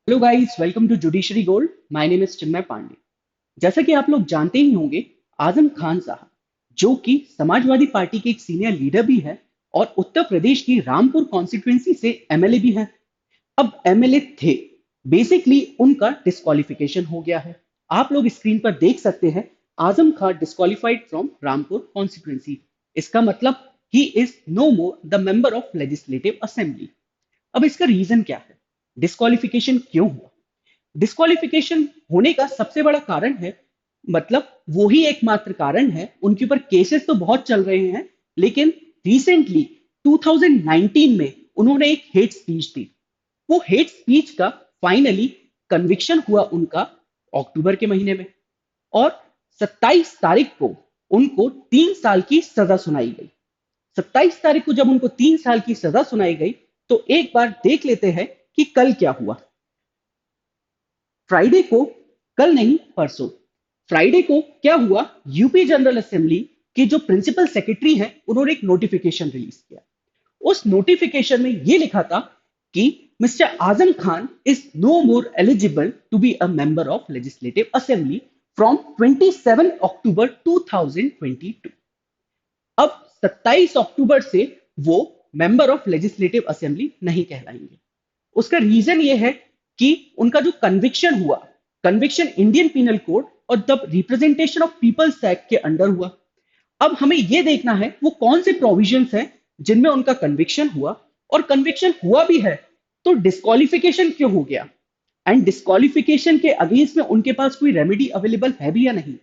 Hello guys, welcome to judiciary gold. My name is Chinmay Pandey. जैसा कि आप लोग जानते ही होंगे, आजम खान साहब जो कि समाजवादी पार्टी के एक सीनियर लीडर भी है और उत्तर प्रदेश की रामपुर कॉन्स्टिट्यूंसी से एमएलए भी हैं। अब एमएलए थे, बेसिकली उनका डिस्क्वालिफिकेशन हो गया है। आप लोग स्क्रीन पर देख सकते हैं, Azam Khan disqualified from Rampur constituency. इसका मतलब he is no more the member of legislative assembly. अब इसका रीजन क्या है? डिस्क्वालिफिकेशन क्यों हुआ? डिस्क्वालिफिकेशन होने का सबसे बड़ा कारण है, मतलब वो ही एकमात्र कारण है, उनके ऊपर केसेस तो बहुत चल रहे हैं, लेकिन रिसेंटली 2019 में उन्होंने एक हेट स्पीच दी। वो हेट स्पीच का फाइनली कन्विक्शन हुआ उनका अक्टूबर के महीने में, और 27 तारीख को उनको 3 साल की सजा सुनाई गई। 27 तारीख को जब उनको 3 साल की सजा सुनाई गई, तो एक बार देख लेते हैं कि कल क्या हुआ। फ्राइडे को, कल नहीं परसों, फ्राइडे को क्या हुआ, यूपी जनरल असेंबली के जो प्रिंसिपल सेक्रेटरी हैं उन्होंने एक नोटिफिकेशन रिलीज किया। उस नोटिफिकेशन में ये लिखा था कि mister Azam Khan is no more eligible to be a member of legislative assembly from 27 October 2022। अब 27 अक्टूबर से वो मेंबर ऑफ लेजिस्लेटिव असेंबली नहीं कहलाएंगे। उसका रीजन ये है कि उनका जो कन्विक्शन हुआ, कन्विक्शन इंडियन पीनल कोड और the representation of people's act के अंडर हुआ। अब हमें यह देखना है वो कौन से प्रोविजंस हैं जिनमें उनका कन्विक्शन हुआ, और कन्विक्शन हुआ भी है तो डिस्क्वालिफिकेशन क्यों हो गया, एंड डिस्क्वालिफिकेशन के अगेंस्ट में उनके पास कोई रेमेडी अवेलेबल है भी या नहीं।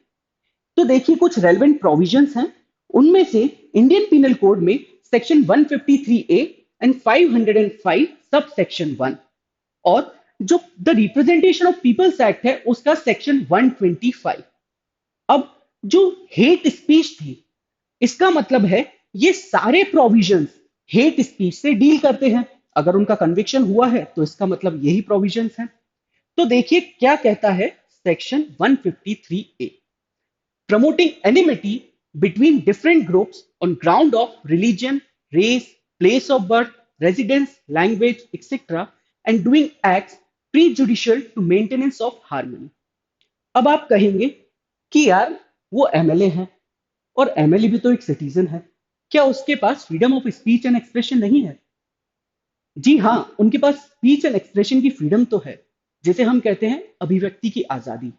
तो देखिए, कुछ रेलेवेंट प्रोविजंस हैं। उनमें से इंडियन पीनल कोड में section 153 A and 505 sub section 1, और जो the representation of people's act है उसका सेक्शन 125। अब जो हेट स्पीच थी, इसका मतलब है ये सारे प्रोविजंस हेट स्पीच से डील करते हैं। अगर उनका कन्विक्शन हुआ है तो इसका मतलब यही प्रोविजंस हैं। तो देखिए क्या कहता है section 153 A. Promoting enmity between different groups on ground of religion, race, place of birth, residence, language, etc., and doing acts prejudicial to maintenance of harmony। अब आप कहेंगे कि यार वो एमएलए है, और एमएलए भी तो एक सिटीजन है, क्या उसके पास freedom of speech and expression नहीं है? जी हाँ, उनके पास स्पीच एंड एक्सप्रेशन की फ्रीडम तो है, जिसे हम कहते हैं अभिव्यक्ति की आजादी।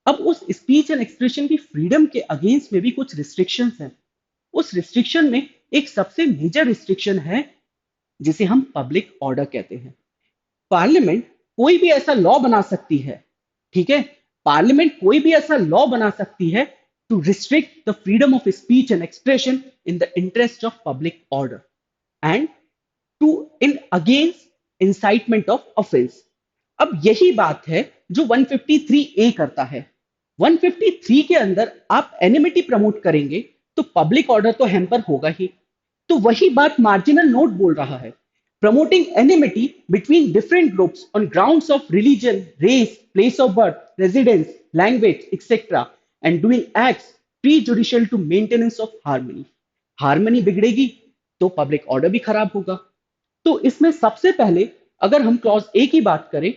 अब उस स्पीच एंड एक्सप्रेशन की फ्रीडम के अगेंस्ट में भी कुछ रिस्ट्रिक्शंस हैं। उस रिस्ट्रिक्शन में एक सबसे मेजर रिस्ट्रिक्शन है जिसे हम पब्लिक ऑर्डर कहते हैं। पार्लियामेंट कोई भी ऐसा लॉ बना सकती है, ठीक है, पार्लियामेंट कोई भी ऐसा लॉ बना सकती है to restrict the freedom of speech and expression in the interest of public order and to in against incitement of offence. अब यही बात है जो 153 ए करता है। 153 के अंदर आप एनिमिटी प्रमोट करेंगे तो पब्लिक ऑर्डर तो हैम्पर होगा ही। तो वही बात मार्जिनल नोट बोल रहा है। Promoting enmity between different groups on grounds of religion, race, place of birth, residence, language etcetera, and doing acts prejudicial to maintenance of harmony. Harmony बिगड़ेगी तो पब्लिक ऑर्डर भी खराब होगा। तो इसमें सबसे पहले अगर हम क्लॉज ए की बात करें,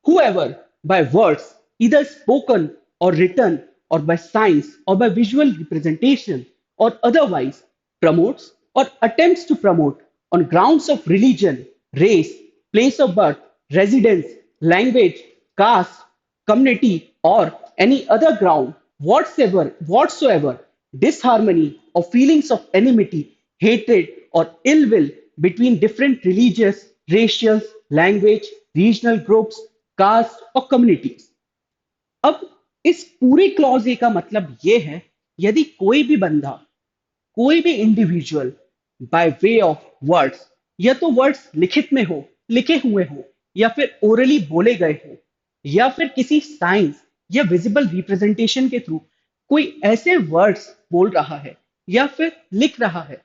whoever by words either spoken or written or by signs or by visual representation or otherwise promotes or attempts to promote on grounds of religion, race, place of birth, residence, language, caste, community, or any other ground whatsoever disharmony or feelings of enmity, hatred, or ill will between different religious, racial, language, regional groups, caste और communities। अब इस पूरे clause A का मतलब ये है, यदि कोई भी बंदा, कोई भी individual by way of words, या तो वर्ड्स लिखित में हो, लिखे हुए हो, या फिर ओरली बोले गए हो, या फिर किसी साइंस या विजिबल रिप्रेजेंटेशन के थ्रू कोई ऐसे वर्ड्स बोल रहा है या फिर लिख रहा है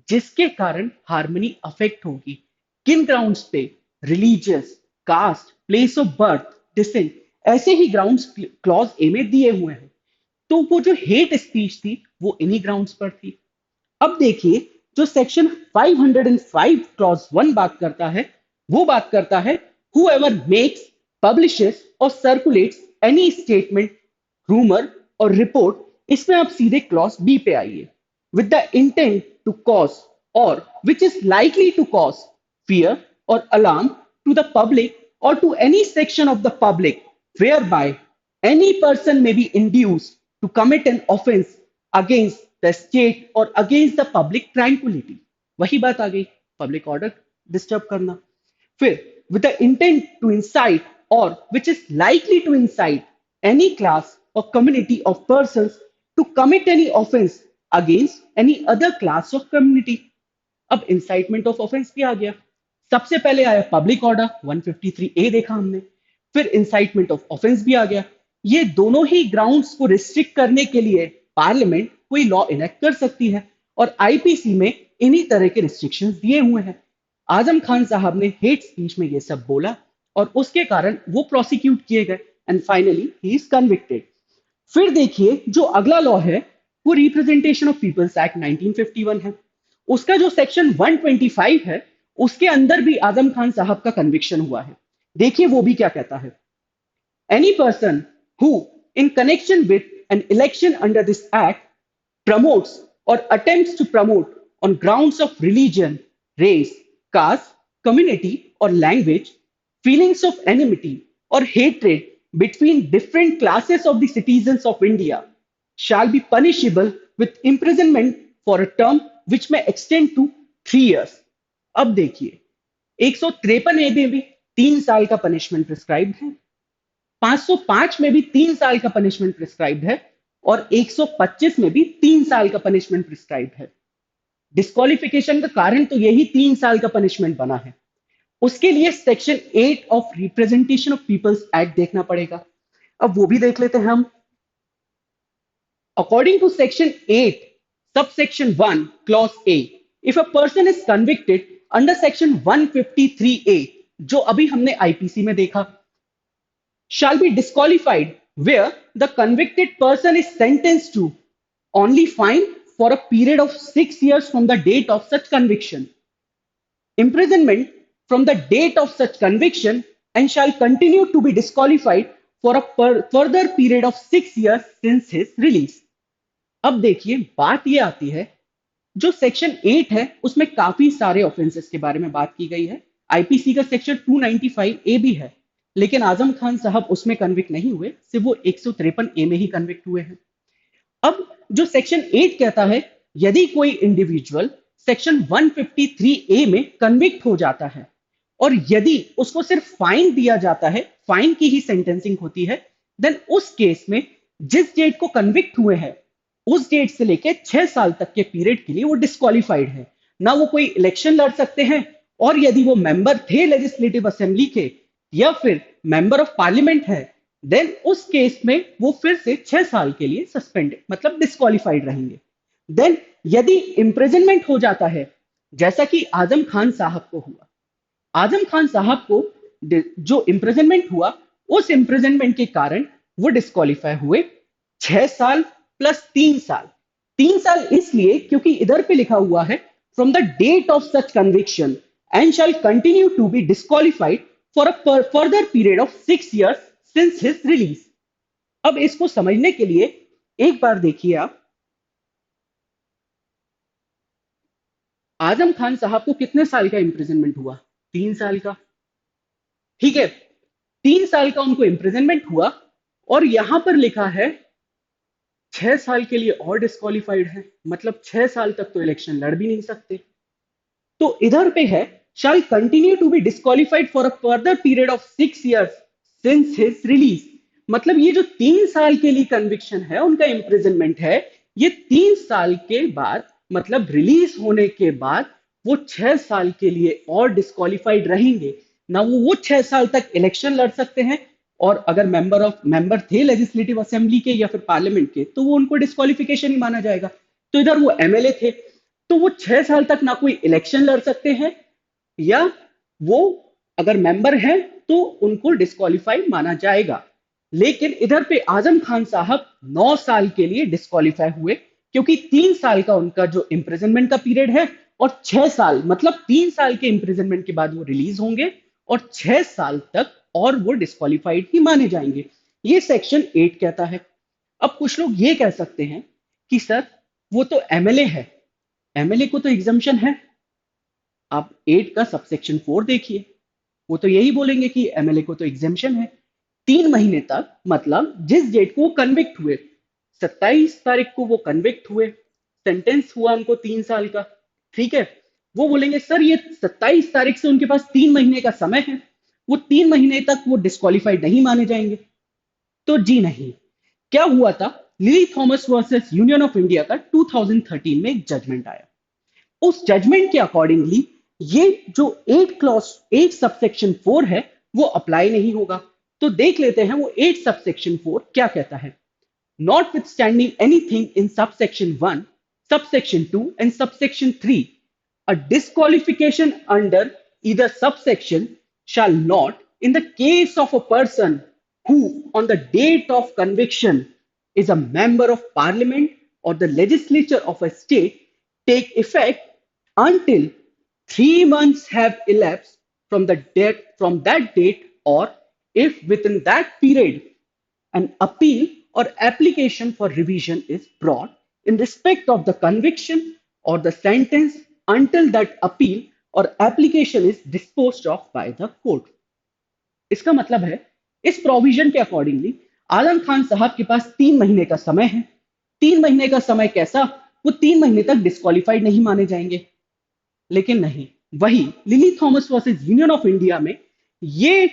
जिसके कारण हार्मनी अफेक्ट होगी, किन ग्राउंड्स पे? Religious, caste, place of birth, descent, ऐसे ही ग्राउंड्स क्लॉज ए में दिए हुए हैं। तो वो जो हेट स्पीच थी वो इन्हीं ग्राउंड्स पर थी। अब देखिए, जो सेक्शन 505 क्लॉज 1 बात करता है, वो बात करता है whoever makes, पब्लिशेस और सर्कुलेट्स एनी स्टेटमेंट, रूमर और रिपोर्ट, इसमें आप सीधे क्लॉज बी पे आइए, with the intent to cause और which is likely to cause fear or alarm to the public or to any section of the public whereby any person may be induced to commit an offense against the state or against the public tranquility. वही बात आ गई, public order disturb करना। फिर with the intent to incite or which is likely to incite any class or community of persons to commit any offense against any other class of community। अब incitement of offence भी आ गया। सबसे पहले आया public order 153A देखा हमने, फिर incitement of offence भी आ गया। ये दोनों ही ग्राउंड्स को रिस्ट्रिक्ट करने के लिए पार्लियामेंट कोई लॉ इनेक्ट कर सकती है और आईपीसी में इन्हीं तरह के रिस्ट्रिक्शंस दिए हुए हैं। आजम खान साहब ने हेट स्पीच में ये सब बोला और उसके कारण वो प्रोसिक्यूट किए गए and finally he is convicted. फिर देखिए जो अगला लॉ है वो रिप्रेजेंटेशन ऑफ पीपल्स एक्ट 1951 है। उसका जो सेक्शन 125 है उसके अंदर भी आजम खान साहब का कन्विक्शन हुआ है। देखिए वो भी क्या कहता है, any person who in connection with an election under this act promotes or attempts to promote on grounds of religion, race, caste, community, or language, feelings of enmity or hatred between different classes of the citizens of India shall be punishable with imprisonment for a term which may extend to 3 years। अब देखिए 153 में भी 3 साल का punishment prescribed है, 505 में भी 3 साल का पनिशमेंट प्रिस्क्राइब्ड है और 125 में भी 3 साल का पनिशमेंट प्रिस्क्राइब है। डिस्क्वालिफिकेशन का कारण तो यही 3 साल का पनिशमेंट बना है। उसके लिए section 8 of representation of people's act देखना पड़ेगा। अब वो भी देख लेते हैं हम। According to section 8 subsection 1 clause A, if a person is convicted under section 153A, जो अभी हमने आईपीसी में देखा, shall be disqualified where the convicted person is sentenced to only fine for a period of 6 years from the date of such conviction, imprisonment from the date of such conviction, and shall continue to be disqualified for a further period of 6 years since his release। अब देखिए बात ये आती है, जो section 8 है उसमें काफी सारे ऑफेंसेस के बारे में बात की गई है। आईपीसी का सेक्शन 295A भी है, लेकिन आजम खान साहब उसमें कन्विक्ट नहीं हुए, सिर्फ वो 153A में ही कन्विक्ट हुए हैं। अब जो सेक्शन 8 कहता है, यदि कोई इंडिविजुअल सेक्शन 153A में कन्विक्ट हो जाता है और यदि उसको सिर्फ फाइन दिया जाता है, फाइन की ही सेंटेंसिंग होती है, देन उस केस में जिस डेट को कन्विक्ट हुए हैं उस डेट से लेके 6 साल तक के पीरियड के लिए वो डिस्क्वालिफाइड है। ना वो कोई इलेक्शन लड़ सकते हैं, और यदि वो मेंबर थे लेजिस्लेटिव असेंबली के या फिर मेंबर ऑफ पार्लियामेंट है, देन उस केस में वो फिर से 6 साल के लिए सस्पेंडेड मतलब डिस्क्वालिफाइड रहेंगे। देन यदि इम्प्रिजनमेंट हो जाता है, जैसा कि आजम खान साहब को हुआ, आजम खान साहब को जो इम्प्रिजनमेंट हुआ उस इम्प्रिजनमेंट के कारण वो डिस्क्वालिफाई हुए 6 साल प्लस 3 साल। 3 साल इसलिए क्योंकि इधर पे लिखा हुआ है from the date of such conviction and shall continue to be disqualified for a further period of 6 years since his release. अब इसको समझने के लिए एक बार देखिए आप, आजम खान साहब को कितने साल का इंप्रिजनमेंट हुआ? 3 साल का। ठीक है, 3 साल का उनको इंप्रिजनमेंट हुआ और यहां पर लिखा है 6 साल के लिए और डिस्क्वालिफाइड है, मतलब 6 साल तक तो इलेक्शन लड़ भी नहीं सकते। तो इधर पे है shall continue to be disqualified for a further period of 6 years since his release। मतलब ये जो 3 साल के लिए कन्विक्शन है, उनका इंप्रिजनमेंट है, ये 3 साल के बाद मतलब रिलीज होने के बाद वो 6 साल के लिए और डिस्क्वालिफाइड रहेंगे। ना वो 6 साल तक इलेक्शन लड़ सकते हैं, और अगर मेंबर थे लेजिस्लेटिव असेंबली के या फिर पार्लियामेंट के, तो वो उनको डिस्क्वालिफिकेशन ही माना जाएगा। तो इधर वो एमएलए थे, तो वो 6 साल तक ना कोई इलेक्शन लड़ सकते हैं, या वो अगर मेंबर हैं तो उनको डिस्क्वालीफाई माना जाएगा। लेकिन इधर पे आजम खान साहब 9 साल के लिए डिस्क्वालीफाई हुए, क्योंकि 3 साल का उनका जो इंप्रिजनमेंट का पीरियड है और 6 साल मतलब 3 साल के इंप्रिजनमेंट के बाद वो रिलीज होंगे और 6 साल तक और वो डिस्क्वालिफाइड ही माने जाएंगे। ये सेक्शन 8 कहता है। अब कुछ लोग ये कह सकते हैं कि सर वो तो एमएलए है, एमएलए को तो एग्जम्पशन है। आप 8 का सबसेक्शन 4 देखिए, वो तो यही बोलेंगे कि एमएलए को तो एग्जेम्पशन है 3 महीने तक, मतलब जिस डेट को वो कन्विक्ट हुए, 27 तारीख को वो कन्विक्ट हुए, सेंटेंस हुआ उनको 3 साल का, ठीक है। वो बोलेंगे सर ये 27 तारीख से उनके पास 3 महीने का समय है, वो 3 महीने तक वो डिस्क्वालिफाइड नहीं माने जाएंगे। तो जी नहीं। क्या हुआ था, lily Thomas versus union of India का 2013 में एक जजमेंट आया। उस जजमेंट के अकॉर्डिंगली ये जो 8 सबसेक्शन 4 है वो अप्लाई नहीं होगा। तो देख लेते हैं वो 8 सबसेक्शन 4 क्या कहता है। Notwithstanding anything in subsection 1, subsection 2 and subsection 3, a disqualification under either subsection shall not, in the case of a person who on the date of conviction is a member of parliament or the legislature of a state, take effect until 3 months have elapsed from that date, or if within that period an appeal or application for revision is brought in respect of the conviction or the sentence until that appeal or application is disposed of by the court. इसका मतलब है इस provision के accordingly आलम खान साहब के पास 3 महीने का समय है। 3 महीने का समय कैसा, वो 3 महीने तक डिस्क्वालिफाइड नहीं माने जाएंगे। लेकिन नहीं, वही lily Thomas versus union of India में ये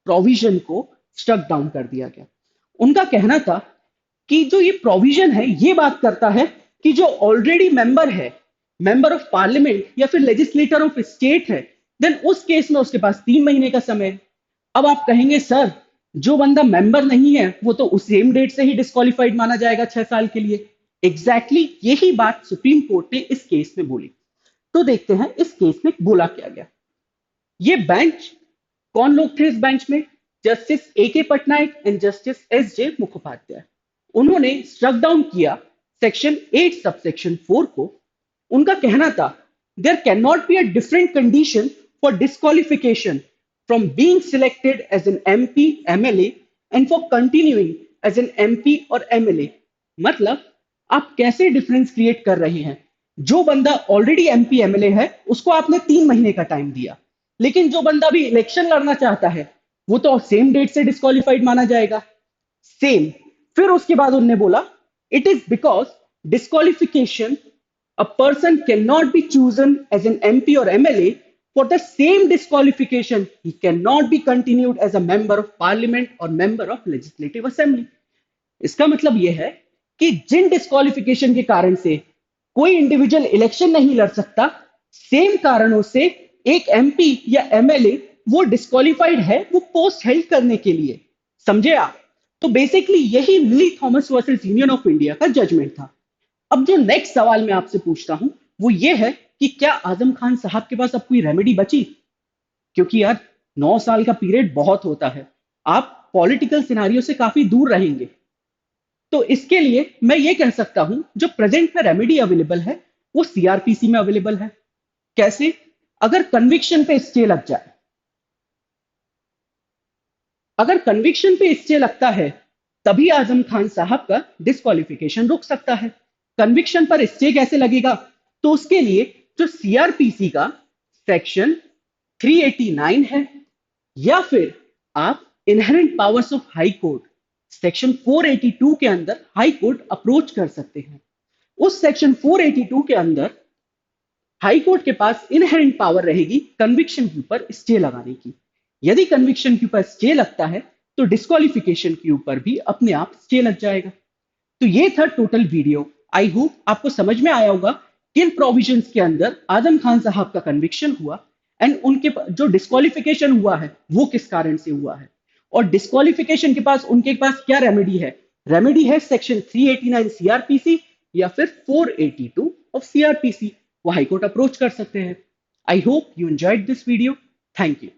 प्रोविजन को स्ट्रक डाउन कर दिया गया। उनका कहना था कि जो ये प्रोविजन है ये बात करता है कि जो ऑलरेडी मेंबर है, मेंबर ऑफ पार्लियामेंट या फिर लेजिस्लेटर ऑफ स्टेट है, देन उस केस में उसके पास 3 महीने का समय है। अब आप कहेंगे सर जो बंदा मेंबर नहीं है वो तो उस सेम डेट से ही डिस्क्वालिफाइड माना जाएगा 6 साल के लिए। एग्जैक्टली यही बात सुप्रीम कोर्ट ने इस केस में बोली। तो देखते हैं इस केस में बोला क्या गया। ये बेंच, कौन लोग थे इस बेंच में, justice A K Patnaik and justice S J Mukhopadhyay. उन्होंने स्ट्रक डाउन किया सेक्शन 8 सबसेक्शन 4 को। उनका कहना था there can not be a different condition for disqualification from being selected as an MP MLA and for continuing as an MP और MLA. मतलब आप कैसे डिफरेंस क्रिएट कर रहे हैं, जो बंदा ऑलरेडी एमपी एमएलए है उसको आपने 3 महीने का टाइम दिया, लेकिन जो बंदा भी इलेक्शन लड़ना चाहता है वो तो सेम डेट से डिस्क्वालिफाइड माना जाएगा। सेम। फिर उसके बाद उन्होंने बोला it is because disqualification a person can not be chosen as an MP और MLA for the same disqualification he can not be continued as a member of parliament और मेंबर ऑफ लेजिस्लेटिव असेंबली। इसका मतलब यह है कि जिन disqualification के कारण से कोई इंडिविजुअल इलेक्शन नहीं लड़ सकता, सेम कारणों से एक एमपी या एमएलए वो डिस्क्वालिफाइड है वो पोस्ट हेल्ड करने के लिए। समझे आप? तो बेसिकली यही lily Thomas versus union of India का जजमेंट था। अब जो नेक्स्ट सवाल मैं आपसे पूछता हूं वो ये है कि क्या आजम खान साहब के पास अब कोई रेमेडी बची? क्योंकि यार 9 साल का पीरियड बहुत होता है, आप पॉलिटिकल सिनारियो से काफी दूर रहेंगे। तो इसके लिए मैं ये कह सकता हूं जो प्रेजेंट में रेमेडी अवेलेबल है वो सीआरपीसी में अवेलेबल है। कैसे? अगर कन्विक्शन पे स्टे लग जाए, अगर कन्विक्शन पे स्टे लगता है तभी आजम खान साहब का डिस्क्वालिफिकेशन रुक सकता है। कन्विक्शन पर स्टे कैसे लगेगा? तो उसके लिए जो सीआरपीसी का सेक्शन 389 है या फिर आप inherent powers of high court section 482 के अंदर हाई कोर्ट अप्रोच कर सकते हैं। उस सेक्शन 482 के अंदर हाई कोर्ट के पास इनहेरेंट पावर रहेगी कन्विक्शन के ऊपर स्टे लगाने की। यदि कन्विक्शन के ऊपर स्टे लगता है तो डिस्क्वालिफिकेशन के ऊपर भी अपने आप स्टे लग जाएगा। तो ये था टोटल वीडियो। आई होप आपको समझ में आया होगा किन प्रोविजंस के अंदर आजम खान साहब का कन्विक्शन हुआ एंड उनके जो डिस्क्वालिफिकेशन हुआ है वो किस कारण से हुआ है, और डिस्क्वालिफिकेशन के पास उनके पास क्या रेमेडी है। रेमेडी है सेक्शन 389 सीआरपीसी या फिर 482 ऑफ सीआरपीसी। वो हाईकोर्ट अप्रोच कर सकते हैं। I hope you enjoyed this video. Thank you.